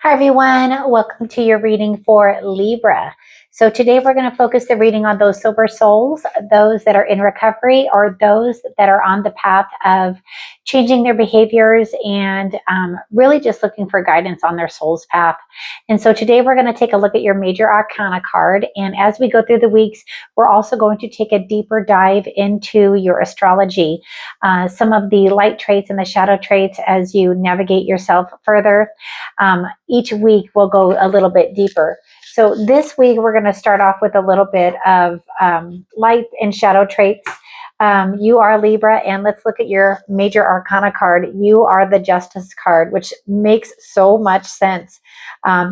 Hi everyone, welcome to your reading for Libra. So today we're going to focus the reading on those sober souls, those that are in recovery, or those that are on the path of changing their behaviors and really just looking for guidance on their soul's path. And so today we're going to take a look at your major arcana card. And as we go through the weeks, we're also going to take a deeper dive into your astrology, some of the light traits and the shadow traits as you navigate yourself further. Each week we'll go a little bit deeper. So this week we're going to start off with a little bit of light and shadow traits. You are Libra, and let's look at your major arcana card. You are the Justice card, which makes so much sense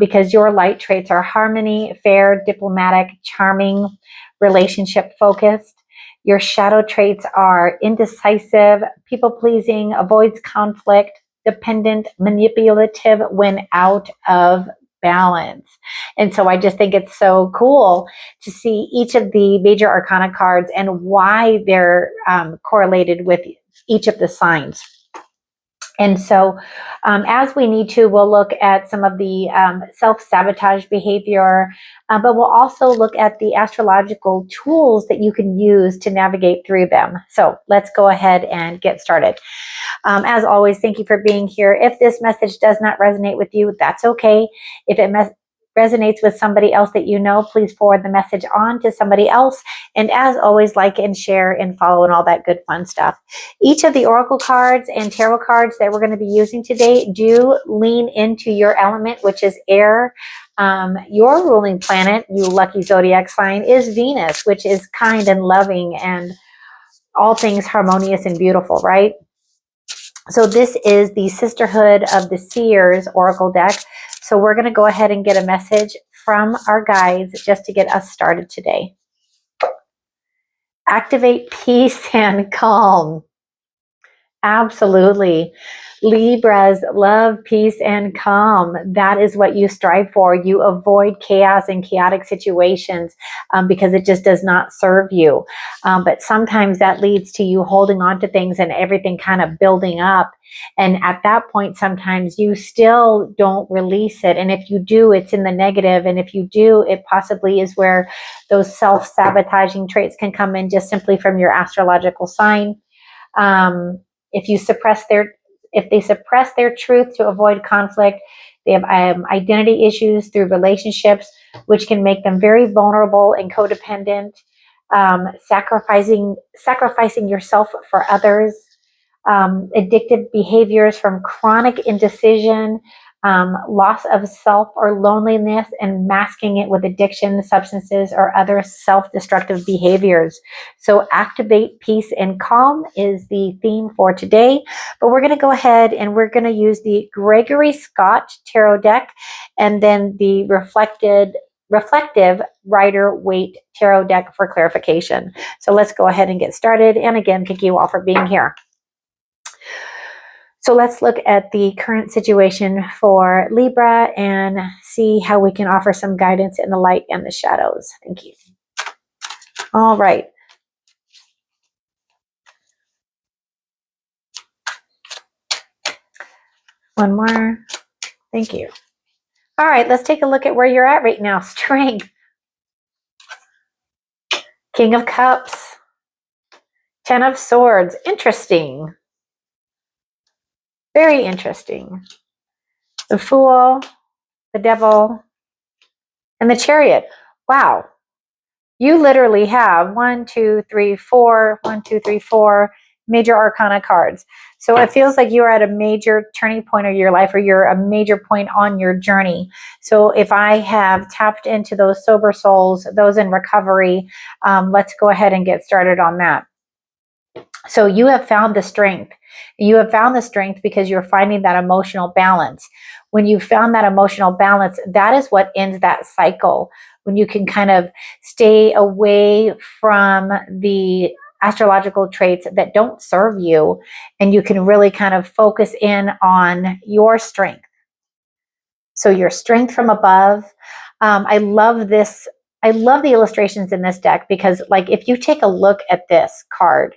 because your light traits are harmony, fair, diplomatic, charming, relationship focused. Your shadow traits are indecisive, people-pleasing, avoids conflict, dependent, manipulative when out of balance. And so I just think it's so cool to see each of the major arcana cards and why they're correlated with each of the signs. And so as we need to, we'll look at some of the self-sabotage behavior, but we'll also look at the astrological tools that you can use to navigate through them. So let's go ahead and get started. As always, thank you for being here. If this message does not resonate with you, that's okay. If it resonates with somebody else that you know, please forward the message on to somebody else. And as always, like and share and follow and all that good fun stuff. Each of the oracle cards and tarot cards that we're going to be using today do lean into your element, which is air. Your ruling planet, you lucky zodiac sign, is Venus, which is kind and loving and all things harmonious and beautiful, right? So this is the Sisterhood of the Seers Oracle deck. So we're going to go ahead and get a message from our guides just to get us started today. Activate peace and calm. Absolutely. Libras love peace and calm. That is what you strive for. You avoid chaos and chaotic situations because it just does not serve you. But sometimes that leads to you holding on to things and everything kind of building up. And at that point, sometimes you still don't release it. And if you do, it's in the negative. And if you do, it possibly is where those self-sabotaging traits can come in just simply from your astrological sign. If they suppress their truth to avoid conflict, they have identity issues through relationships, which can make them very vulnerable and codependent, sacrificing yourself for others, addictive behaviors from chronic indecision, loss of self or loneliness, and masking it with addiction, substances, or other self-destructive behaviors. So activate peace and calm is the theme for today. But we're going to go ahead and we're going to use the Gregory Scott Tarot deck and then the reflective Rider-Waite Tarot deck for clarification. So let's go ahead and get started. And again, thank you all for being here. So let's look at the current situation for Libra and see how we can offer some guidance in the light and the shadows. Thank you. All right. One more. Thank you. All right, let's take a look at where you're at right now. Strength. King of Cups. Ten of Swords. Interesting. Very interesting. The Fool, the Devil, and the Chariot. Wow. You literally have 1, 2, 3, 4, 1, 2, 3, 4 major arcana cards. So it feels like you're at a major turning point of your life, or you're a major point on your journey. So if I have tapped into those sober souls, those in recovery, let's go ahead and get started on that. So you have found the strength. You have found the strength because you're finding that emotional balance. When you found that emotional balance, that is what ends that cycle. When you can kind of stay away from the astrological traits that don't serve you, and you can really kind of focus in on your strength. So your strength from above. I love this. I love the illustrations in this deck because, like, if you take a look at this card,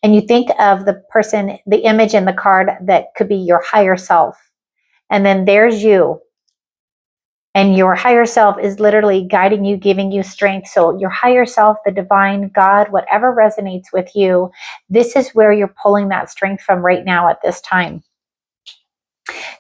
and you think of the person, the image in the card that could be your higher self, And then there's you. And your higher self is literally guiding you, giving you strength. So your higher self, the divine, God, whatever resonates with you, this is where you're pulling that strength from right now at this time.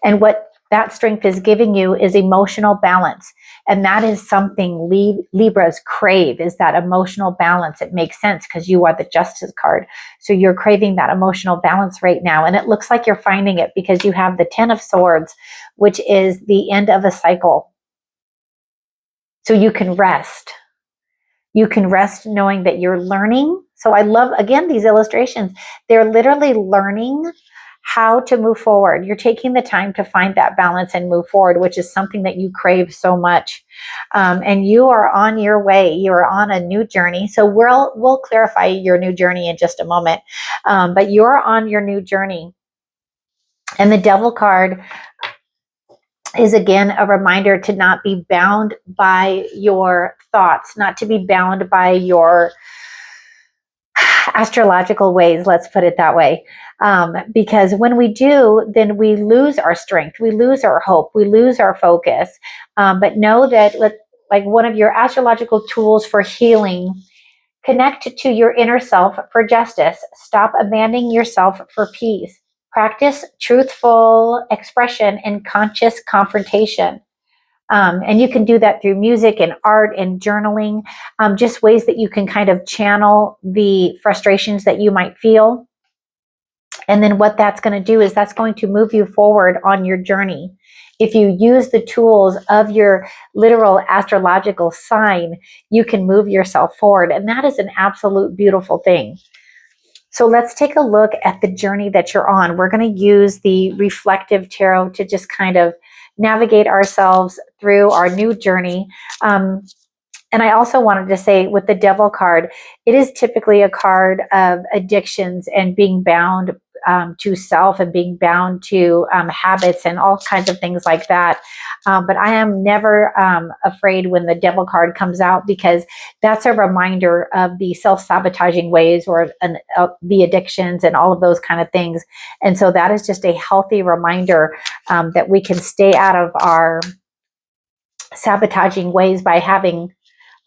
And what that strength is giving you is emotional balance. And that is something Libras crave, is that emotional balance. It makes sense because you are the Justice card. So you're craving that emotional balance right now. And it looks like you're finding it because you have the Ten of Swords, which is the end of a cycle. So you can rest. You can rest knowing that you're learning. So I love, again, these illustrations. They're literally learning how to move forward. You're taking the time to find that balance and move forward, which is something that you crave so much. And you are on your way. You're on a new journey. So we'll clarify your new journey in just a moment. But you're on your new journey. And the Devil card is again a reminder to not be bound by your thoughts, not to be bound by your astrological ways, let's put it that way. Because when we do, then we lose our strength, we lose our hope, we lose our focus. But know that, like one of your astrological tools for healing, connect to your inner self for justice. Stop abandoning yourself for peace. Practice truthful expression and conscious confrontation. And you can do that through music and art and journaling, just ways that you can kind of channel the frustrations that you might feel. And then what that's going to do is that's going to move you forward on your journey. If you use the tools of your literal astrological sign, you can move yourself forward. And that is an absolute beautiful thing. So let's take a look at the journey that you're on. We're going to use the reflective tarot to just kind of navigate ourselves through our new journey. And I also wanted to say with the Devil card, it is typically a card of addictions and being bound to self and being bound to habits and all kinds of things like that. But I am never afraid when the Devil card comes out, because that's a reminder of the self-sabotaging ways or the addictions and all of those kind of things. And so that is just a healthy reminder that we can stay out of our sabotaging ways by having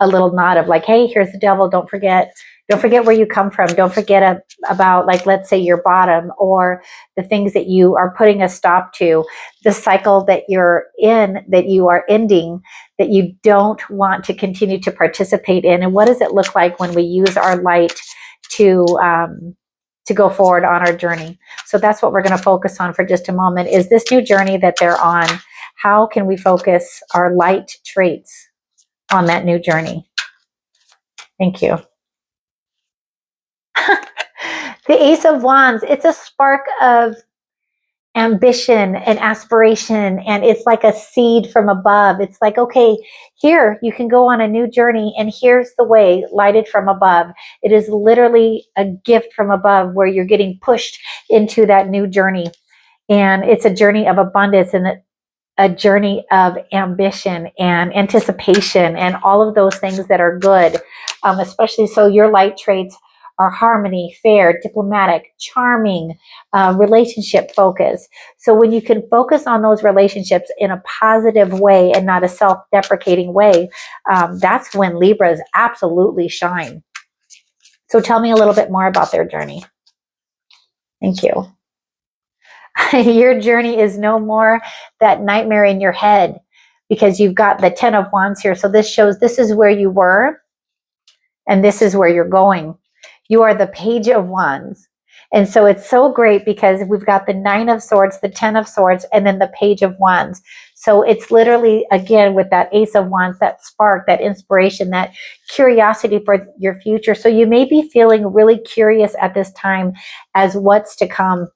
a little nod of like, hey, here's the devil. Don't forget where you come from. Don't forget about, like, let's say your bottom, or the things that you are putting a stop to, the cycle that you're in, that you are ending, that you don't want to continue to participate in. And what does it look like when we use our light to go forward on our journey? So that's what we're going to focus on for just a moment, is this new journey that they're on. How can we focus our light traits on that new journey? Thank you. The Ace of Wands, it's a spark of ambition and aspiration, and it's like a seed from above. It's like, okay, here you can go on a new journey, and here's the way, lighted from above. It is literally a gift from above where you're getting pushed into that new journey. And it's a journey of abundance and a journey of ambition and anticipation and all of those things that are good. Especially so your light traits are harmony, fair, diplomatic, charming, relationship focus. So when you can focus on those relationships in a positive way and not a self-deprecating way, that's when Libras absolutely shine. So tell me a little bit more about their journey. Thank you. Your journey is no more that nightmare in your head, because you've got the Ten of Wands here. So this shows this is where you were and this is where you're going. You are the Page of Wands. And so it's so great because we've got the Nine of Swords, the Ten of Swords, and then the Page of Wands. So it's literally, again, with that Ace of Wands, that spark, that inspiration, that curiosity for your future. So you may be feeling really curious at this time as what's to come.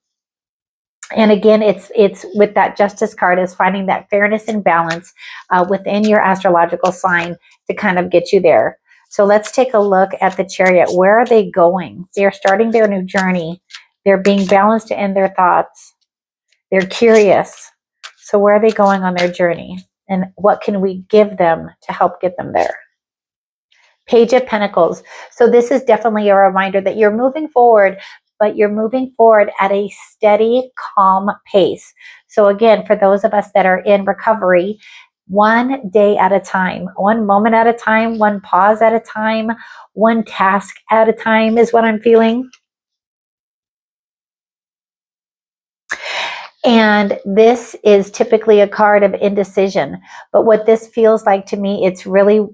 And again, it's with that Justice card, is finding that fairness and balance within your astrological sign to kind of get you there. So let's take a look at the Chariot. Where are they going? They're starting their new journey. They're being balanced in their thoughts. They're curious. So where are they going on their journey? And what can we give them to help get them there? Page of Pentacles. So this is definitely a reminder that you're moving forward, but you're moving forward at a steady, calm pace. So again, for those of us that are in recovery, one day at a time, one moment at a time, one pause at a time, one task at a time is what I'm feeling. And this is typically a card of indecision. But what this feels like to me, it's really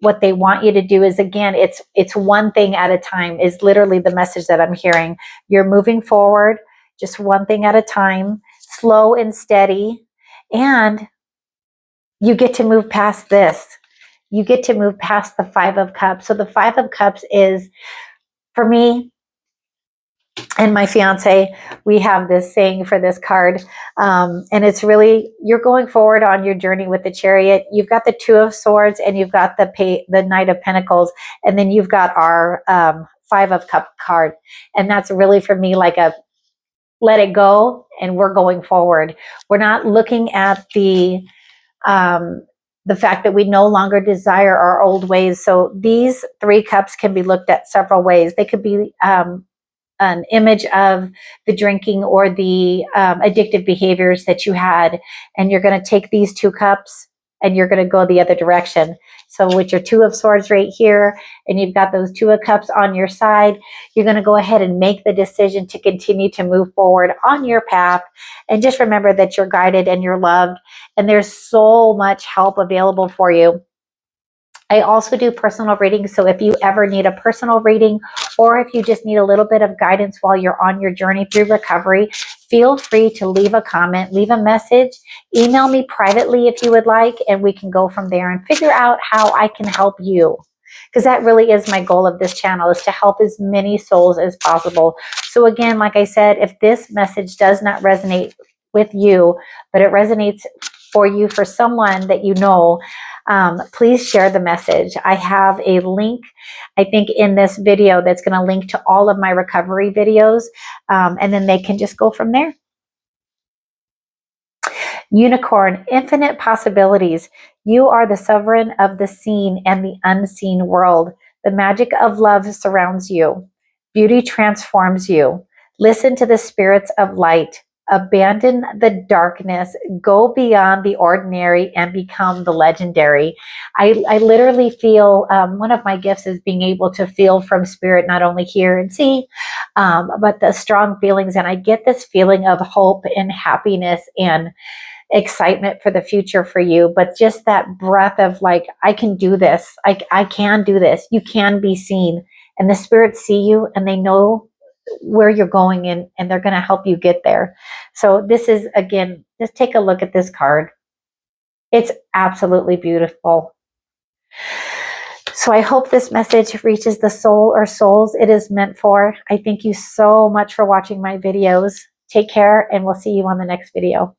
what they want you to do is, again, it's one thing at a time is literally the message that I'm hearing. You're moving forward, just one thing at a time, slow and steady. And you get to move past this. You get to move past the Five of Cups. So the Five of Cups is, for me, and my fiance, we have this saying for this card, and it's really, you're going forward on your journey with the Chariot. You've got the Two of Swords, and you've got the Knight of Pentacles, and then you've got our Five of Cup card, and that's really for me like a let it go, and we're going forward. We're not looking at the fact that we no longer desire our old ways. So these three cups can be looked at several ways. They could be an image of the drinking or the addictive behaviors that you had, and you're going to take these two cups and you're going to go the other direction. So with your Two of Swords right here, and you've got those Two of Cups on your side, you're going to go ahead and make the decision to continue to move forward on your path. And just remember that you're guided and you're loved, and there's so much help available for you. I also do personal readings, so if you ever need a personal reading, or if you just need a little bit of guidance while you're on your journey through recovery, feel free to leave a comment, leave a message, email me privately if you would like, and we can go from there and figure out how I can help you. Because that really is my goal of this channel, is to help as many souls as possible. So again, like I said, if this message does not resonate with you, but it resonates for you, for someone that you know, please share the message. I have a link, I think, in this video that's going to link to all of my recovery videos, and then they can just go from there. Unicorn, infinite possibilities. You are the sovereign of the seen and the unseen world. The magic of love surrounds you. Beauty transforms you. Listen to the spirits of light. Abandon the darkness, go beyond the ordinary, and become the legendary. I literally feel, one of my gifts is being able to feel from spirit, not only hear and see, but the strong feelings. And I get this feeling of hope and happiness and excitement for the future for you, but just that breath of like, I can do this. I can do this. You can be seen, and the spirits see you and they know where you're going, and they're going to help you get there. So this is, again, just take a look at this card. It's absolutely beautiful. So I hope this message reaches the soul or souls it is meant for. I thank you so much for watching my videos. Take care, and we'll see you on the next video.